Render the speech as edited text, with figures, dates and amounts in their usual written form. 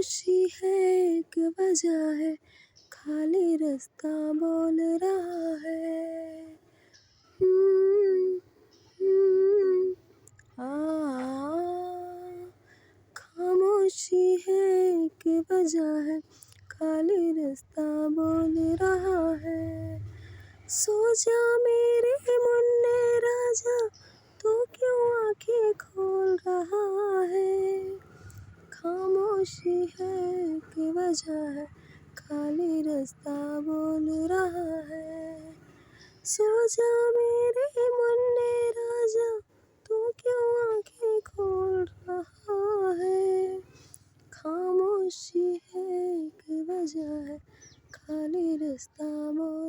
खामोशी है एक वजह है, खाली रास्ता बोल रहा है। हम्म, हम्म, खामोशी है एक वजह है, खाली रास्ता बोल रहा है। सो जा मेरे मुन्ने राजा, तू क्यों आँखें खोल रहा है। खामोशी है एक वजह है, खाली रास्ता बोल रहा है। सो जा मेरे मुन्ने राजा, तू क्यों आँखें खोल रहा है। खामोशी है एक वजह है, खाली रास्ता बोल